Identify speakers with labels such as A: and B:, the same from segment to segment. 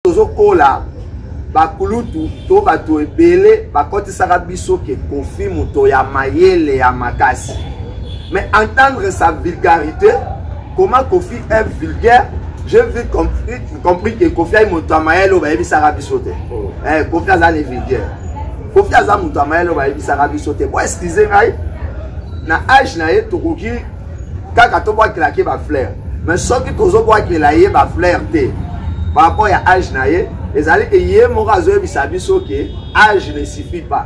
A: tozo kola bakulutu to bato ebele bakotisaka biso ke Kofi moto ya mayele ya makasi. Mais entendre sa vulgarité, comment Kofi est vulgaire, j'ai vite compris que Kofi a moto ya mayele ba yebisaka biso te. Kofi azali vulgaire. Kofi azali moto ya mayele ba yebisaka biso te. Bo excusez ngai na âge na ye tokoki kaka to boa kelaki ba fleur. Mais soki tozo boa kelaye ba fleur te. Par rapport à âge na ye, ezali ke ye moko azoyebisa biso ke âge ne suffit pas.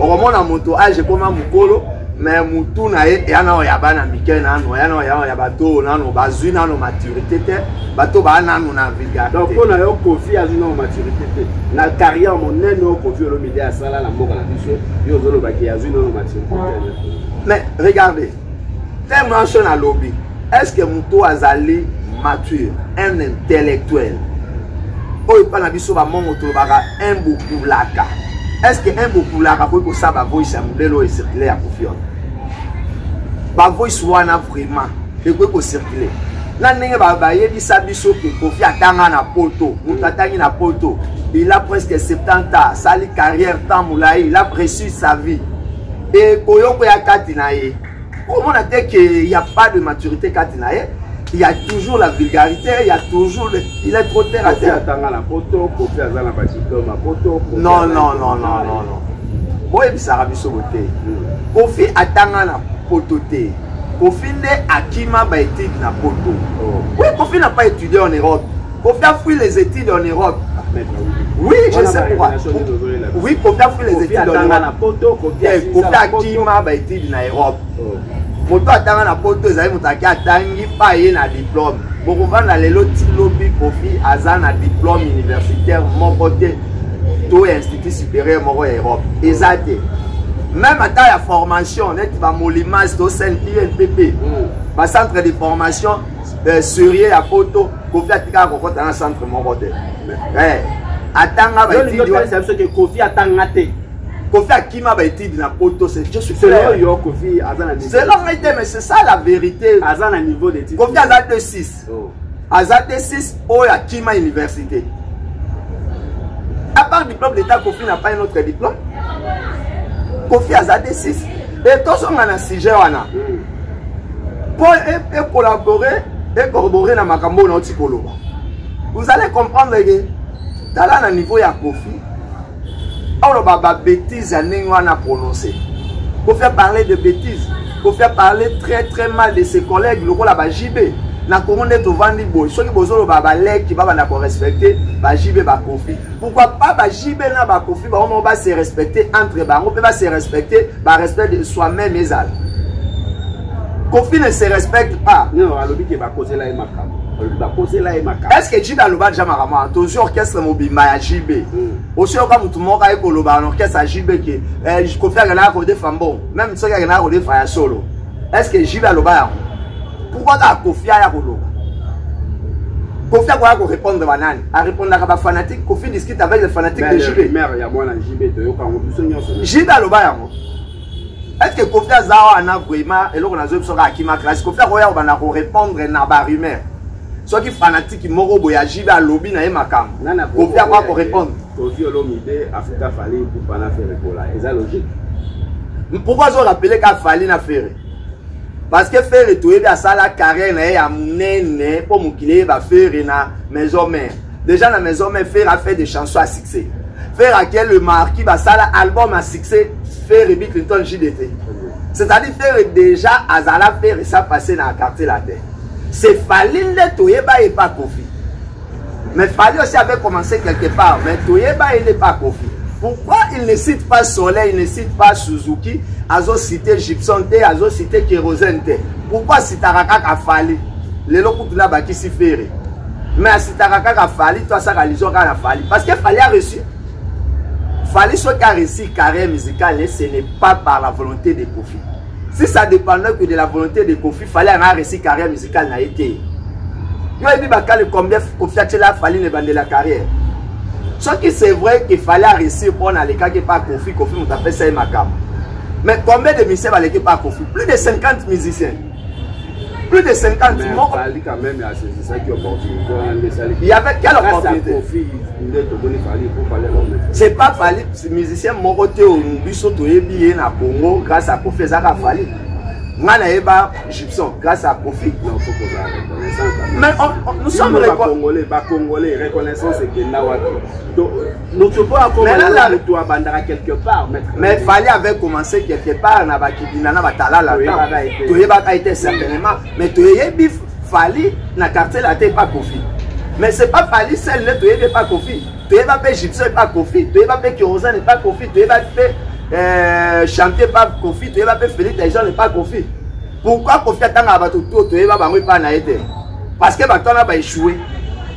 A: Okomona moto âge koma mukolo, mais mutu na ye yana o yabana mike nano, yana ya bato nano bazui nano maturité te, bato ba nano na vulgarité.
B: Donc on a yo Kofi azuna maturité te. Na carrière monene o Kofi lo midi asala la mboka na biso, yo zolo ba ki azuna maturité te.
A: Mais regardez, tellement son à lobby. Est-ce que mutu azali mature, un intellectuel? Oh, pas na biso ba mongo baka un beaucoup laka. Est-ce que un beaucoup laka pour ça ba voice à modèle et circuler à Kofi? Ba voice wana vraiment et ko circuler. Na ndenge ba yebisa biso ke Kofi atanga na poto, mutatangi na poto. Il a presque 70 ans, sali carrière tant moulai, il a reçu sa vie. Et koyoko ya katinaye. Comment on a dit qu'il n'y a pas de maturité katinaye? Il y a toujours la vulgarité, il y a toujours il est trop terre à terre. Non. Moi, je suis Kofi attend na poto te. Kofi ne akima ba études na poto. Oui, Kofi n'a pas étudié en Europe. Kofi a fui les études en Europe. Oui, je sais pourquoi. Oui, Kofi a fui les études en Europe. Kofi akima ba études na Europe. Moto atanga na poto ezali mutaki atangi pa ye na diplôme. Boko vanda lelo ti lobby Kofi aza na diplôme universitaire moko te to institut supérieur moko ya Europe. Ezate. Même à la formation, net ba molimas to CNPP. Ba centre de formation sérieux à poto Kofi atika ko kota na centre moko te. Atanga ba étude
B: c'est que Kofi atanga te.
A: Kofi akima ba étude na poto, je suis
B: clair. Yo Kofi azana niveau.
A: C'est long idée mais c'est ça la vérité.
B: Azana niveau d'étude.
A: Kofi azana de 6. Azana de 6 o akima université. À part diplôme d'état, Kofi n'a pas un autre diplôme. Kofi azana de 6. Et tous on a un sujet wana. Pour collaborer et corroborer na makambo na otikolo. Vous allez comprendre que dans le niveau ya Kofi on va bêtises à n'a prononcé. Pour faire parler de bêtises, pour faire parler très mal de ses collègues, le rôle à JB. Na commande to vandi boy, ceux qui bozolo baba lek qui va respecter, ba JB ba Kofi. Pourquoi pas ba JB na ba Kofi, ba on va se respecter entre ba, on peut pas se respecter, ba respect de soi-même et al. Kofi ne se respecte pas.
B: Non, alobi ke ba causer la makam.
A: Est-ce que JB aloba déjà marama toujours orchestre mobimba ya JB. Aussi au cas où tout le monde a koloba en orchestre à JB qui je confie à la côté fambo, même ceux qui na côté fa solo. Est-ce que JB aloba? Pourquoi ta Kofi a koloba? Kofi a quoi répondre banane? À répondre à ba fanatique, Kofi discute avec les fanatiques de JB.
B: Mère ya moi na JB to yo ka mo biso nyonso.
A: JB aloba ya mo. Est-ce que Kofi a zawa ana vraiment et là on a zo soka akima classe Kofi a roya ba na ko répondre na ba rumeur. Ceux qui fanatiques moro boya JB a lobby na makam. Kofi a quoi pour répondre?
B: Kofi olomide Afrika fallait pour pas na faire là. C'est logique.
A: Pourquoi je rappelle qu'a fallu na faire? Parce que faire retourner à ça la carrière na ya munene pour mukile ba faire na maison mère. Déjà la maison mère faire a fait des chansons à succès. Faire à quel le marquis ba ça album à succès faire Bill Clinton JDT. C'est-à-dire faire déjà azala faire ça passer dans le quartier la terre. C'est Faline Toyeba et pas Kofi. Mais Fali aussi avait commencé quelque part. Mais Toyeba il n'est pas Kofi. Pourquoi il ne cite pas Soleil, il ne cite pas Suzuki, Azo cité Gibson, Azo cité Kérosène? Pourquoi Sitaraka a Fali? Les locaux de la baki si ferré. Mais Sitaraka a Fali, toi ça a Fali. Parce que Fali a reçu. Fali soit qui a reçu carrière musicale, ce n'est pas par la volonté de Kofi. Si ça dépendait que de la volonté de Kofi, il fallait avoir réussi une carrière musicale. Il y a eu combien Kofi a fallu de la carrière. Ce qui c'est vrai qu'il fallait réussir pour les cas qui pas Kofi, Kofi nous a fait ça et ma cam. Mais combien de musiciens va l'équipe pas Kofi? Plus de 50 musiciens. Plus de 50.
B: Mais Fali quand même, c'est ça qui est opportunité.
A: Il y avait quelle opportunité? C'est pas Fali, musicien Moroté au Nubiso Toyebi na Congo grâce à Kofi Zaka Fali. Manaeba Gibson grâce à Kofi.
B: Non, faut qu'on arrête.
A: Mais nous sommes
B: Congolais, reconnaissance c'est que Nawaki. Nous ne pouvons pas Congolais tout abandonner quelque part.
A: Mais Fali avait commencé quelque part na Bakidina na Batala là. Toyeba a été certainement, mais Toyebi Fali na quartier la tête pas Kofi. Mais c'est pas Fali seul ne Toyebi pas Kofi. Toyeba pas Gibson pas Kofi. Toyeba pas Kioza n'est pas Kofi. Toyeba fait chanter pas Kofi, tu vas pas Félix Taïjon n'est pas Kofi. Pourquoi Kofi attend à battre tout, tu vas pas na été? Parce que Baton a échoué.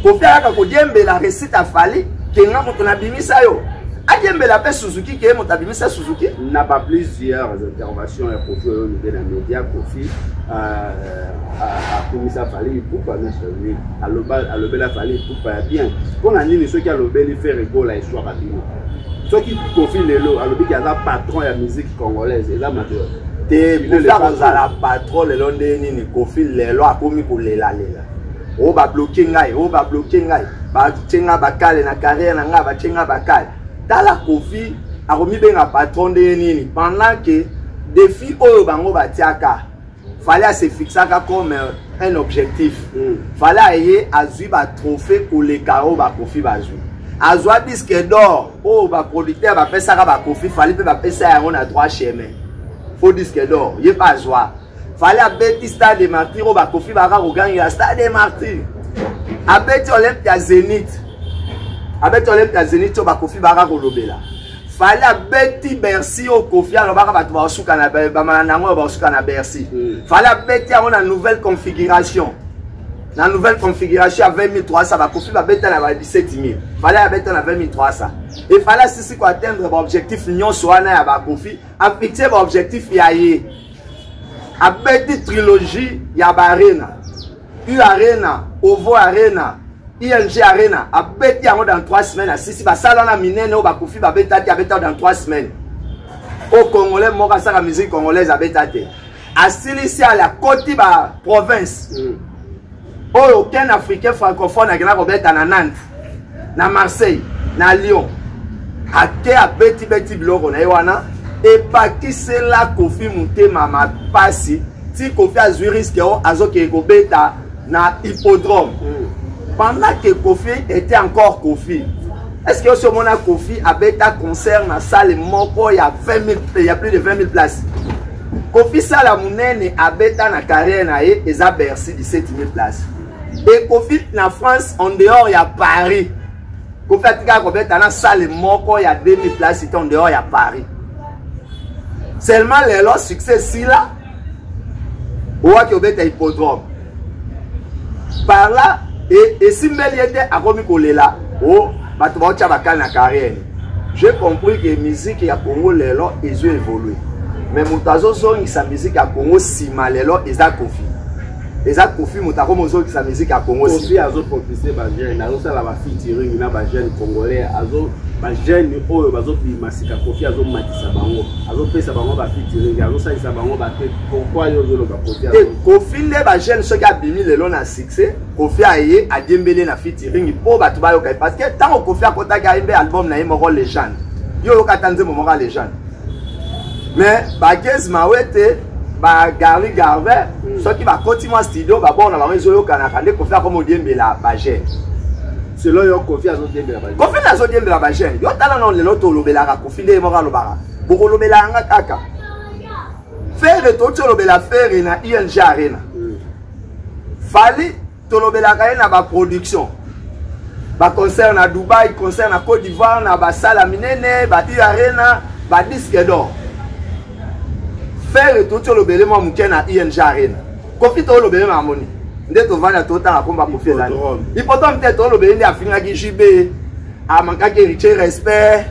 A: Kofi a dit la récite a fallu que nous avons bimisa yo. A dit la paix Suzuki qui est mon bimisa Suzuki.
B: N'a pas plusieurs interventions et Kofi au niveau des médias. Kofi a bimisa fallu pour pas nous servir. À l'obel a fallu pour pas bien. Pour la nuit ceux qui a l'obel il fait rigolo la histoire à dire. Ceux qui confient les lots, alors qu'il y a un patron de la musique congolaise, et là, maintenant,
A: la patron de l'onde ni confie les lots à commis pour les laler. On va bloquer ngai, on va bloquer ngai. Ba tchenga bakale na carrière na nga ba tchenga bakale. Dans la confie, a remis bien un patron de nini. Pendant que défi au bango batiaka, fallait se fixer comme un objectif. Fallait azuir ba trophée pour les carreaux ba confie bazou. Azwa disque d'or, oh, ba producteur va faire ça, ba Kofi, fallait pas faire ça, on a droit chemin. Faut disque d'or, il pas joie. Fallait abeti Stade de Martyrs, oh, ba Kofi, ba gagner à Stade de Martyrs. Abeti Olympia Zénith. Abeti Olympia Zénith, oh, ba Kofi, ba lobela. Fallait abeti Bercy, oh, Kofi, alors ba ba suka na ba manango ba suka na Bercy. Fallait abeti on a nouvelle configuration. La nouvelle configuration à 20 300, va Kofi va mettre à 17 000. Fallait mettre à 20 300. Et fallait si quoi atteindre l'objectif union soit à Kofi, à fixer l'objectif yaye. À mettre trilogie ya Arena, U Arena, Ovo Arena, ING Arena. À mettre dans 3 semaines. À si va salon à minene au Kofi va mettre dans 3 semaines. Au Congolais, moi la musique congolaise à mettre à Silici à la côte de la province. Oh, aucun Africain francophone n'a gagné na Nantes, na Marseille, na Lyon. A te a petit bloc na yoana et pas qui c'est là Kofi monté mama passi. Si Kofi a joué risque azo ke kobeta na hippodrome. Pendant que Kofi était encore Kofi. Est-ce que ce moment Kofi a beta concert na salle moko il y a 20 000, il y a plus de 20 000 places. Kofi sala munene a beta na carrière na ye eza Bercy 17 000 places. Et Kofi en France, en dehors, il y a Paris. Kofi a dit qu'il y a une salle moko, il y a 2000 places, en dehors, il y a Paris. Seulement, les succès ici, là, il y a un hippodrome. Par là, et si Meli était à Romikolela, j'ai compris que la musique à Congo, ils ont évolué. Mais Moutazo, sa musique à Congo, si mal, ils ont Kofi. Les autres Kofi Moutako Mozo qui sa musique à Congo.
B: Kofi a propulsé ba jeune, a ça la featuring na ba jeune congolais, azo ba jeune oyo bazo bi masika Kofi azo matisa bango, azo pesa bango ba featuring, azo sa isa bango ba te pourquoi yo zo ba Kofi.
A: Kofi le ba jeune ceux qui a bimi le long na succès, Kofi a yé a dembélé na featuring pour ba tuba yo kai parce que tant Kofi a kota ga imbe album na yemo légende. Yo yo katanze moment légende. Mais ba Gez Mawete ba Gary Garvey ceux qui va continuer en studio ba bon na ba réseau kanaka ndé Kofi comme odiembela ba jeune
B: selon yo Kofi azodiembela ba jeune
A: Kofi azodiembela ba jeune yo tala non le loto lobela ka Kofi ndé mora lobara boko lobela nga kaka faire to lobela faire na ING Arena fallait to lobela ka na ba production ba concert na Dubaï concert na Côte d'Ivoire na ba sala minene ba U Arena ba disque d'or faire tout le belé moi mouké na ING Arena. Kofi to le belé mamoni. Ndé to vana to ta komba Kofi là. Il peut donc peut-être le belé a fini ki JB a manka ki riche respect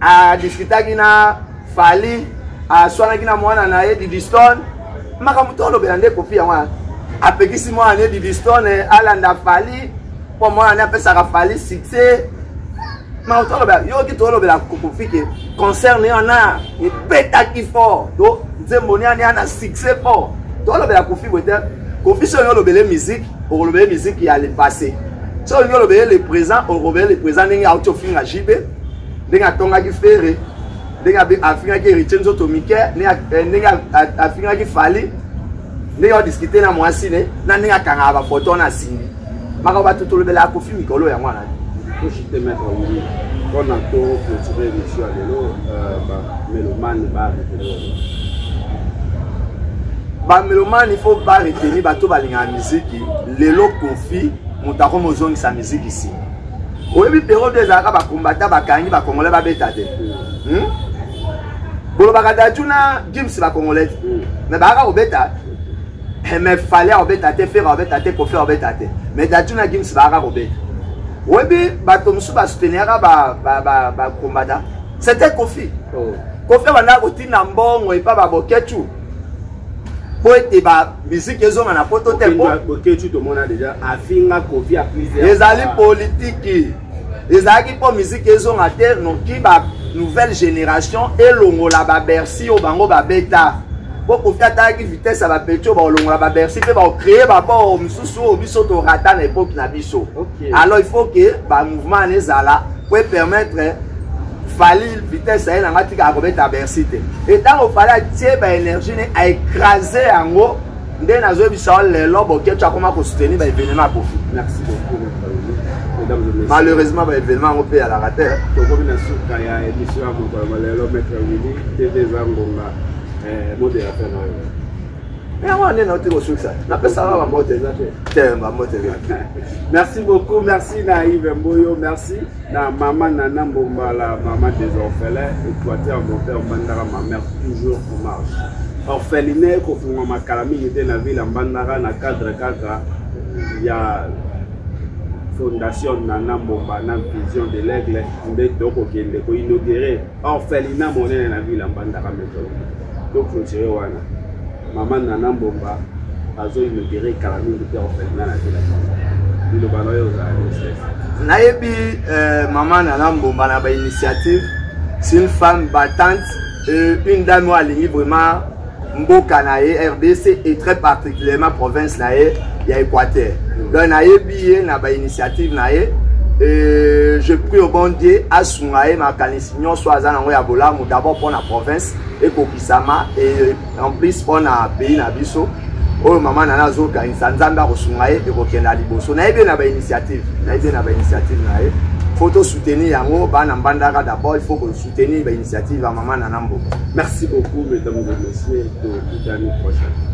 A: a discuter kina Fali a swana kina mwana na ye Didiston. Maka muto le belé ndé Kofi ya a pekisi moi ane Didiston alanda Fali pour moi ane apesa ka Fali succès. Mais autant le yo qui to le belé Kofi que concerne on a et beta qui fort. Donc Zemboni a un succès fort. Tout le monde a Kofi Kofi so yo lobele musique, o lobele musique qui allait passer. So yo lobele le présent, o lobele le présent ninga auto finga jibe, ninga tonga ki fere, ninga afinga ki Richenzo Tomike, ninga afinga ki Fali, ninga discuter na mwasi ne, na ninga kanga ba photo na sindi. Maka ba tout lobele Kofi mikolo ya mwana.
B: Faut chiter mettre oui. On a tout clôturer l'émission à l'élo, mélomane va arrêter.
A: Ba mélomane il faut pas retenir bato balinga musique, lelo Kofi mutako mozongi sa musique ici. Oyebi période des arabes ba combattre ba kangi ba congolais ba betate. Bolo ba kadajuna Gims ba congolais. Mais ba ka obeta. Mais fallait obetate faire obetate Kofi obetate. Mais dajuna Gims ba ka obeta. Webi bato musu ba soutenir ba combattre. C'était Kofi. Kofi bana kotina mbongo et pas ba boketu. Pour être ba musique ezo na poto tempo.
B: Boketu to mona déjà afinga Kofi a plusieurs.
A: Les alliés politiques. Les alliés pour musique ezo na terre non qui ba nouvelle génération et longola ba Bercy au bango ba beta. Pour Kofi ataki vitesse ba petio ba longola ba Bercy pe ba créer ba bo mususu obiso to rata na époque na biso. Alors il faut que ba mouvement nezala pour permettre Fali vitesse à un matika à Robert Bercy. Et tant qu'il fallait tirer ba énergie à écraser en haut, dès na zo bisao le lobo que tu as comment soutenir ba événement Kofi.
B: Merci beaucoup.
A: Malheureusement ba événement on peut à la rater.
B: To ko bina suka ya émission à Mouba lelo mettre Willy TV Zangonga modérateur na.
A: Mais on est notre ressource. Na pesa ba moto temba moto.
B: Merci beaucoup, merci Naïve Mboyo, merci na maman Nana Mbomba, la maman des orphelins, Équateur, mon père Bandara, ma mère toujours en marche. Orphelinat, ko funga makalami était na ville en Bandara na cadre kaka il y a fondation Nana Mbomba na vision de l'aigle nde toko kende ko inaugurer orphelinat monene na ville en Bandara métro. Donc clôturer wana. Maman Nana Mbomba azo inaugurer kalami de orphelinat na ville. Le baloyo za
A: Nayebi maman Nana Mbomba na ba initiative, c'est une femme battante, une dame alignie vraiment Mboka nae RDC et très particulièrement province nae ya Équateur. Donc nayebi na ba initiative nae je prie au bon Dieu à Sungae ma kanisignon soit za nango ya bolamu d'abord pour la province et Kokisama et en plus pour na pays na biso. Oh maman Nana Zoka insanzamba ko Sungae et kokenda liboso. Nayebi na ba initiative nae. Faut soutenir yango bana Mbandaka d'abord, il faut que soutenir l'initiative à maman Nana Mbomba.
B: Merci beaucoup mesdames et messieurs, de toute l'année prochaine.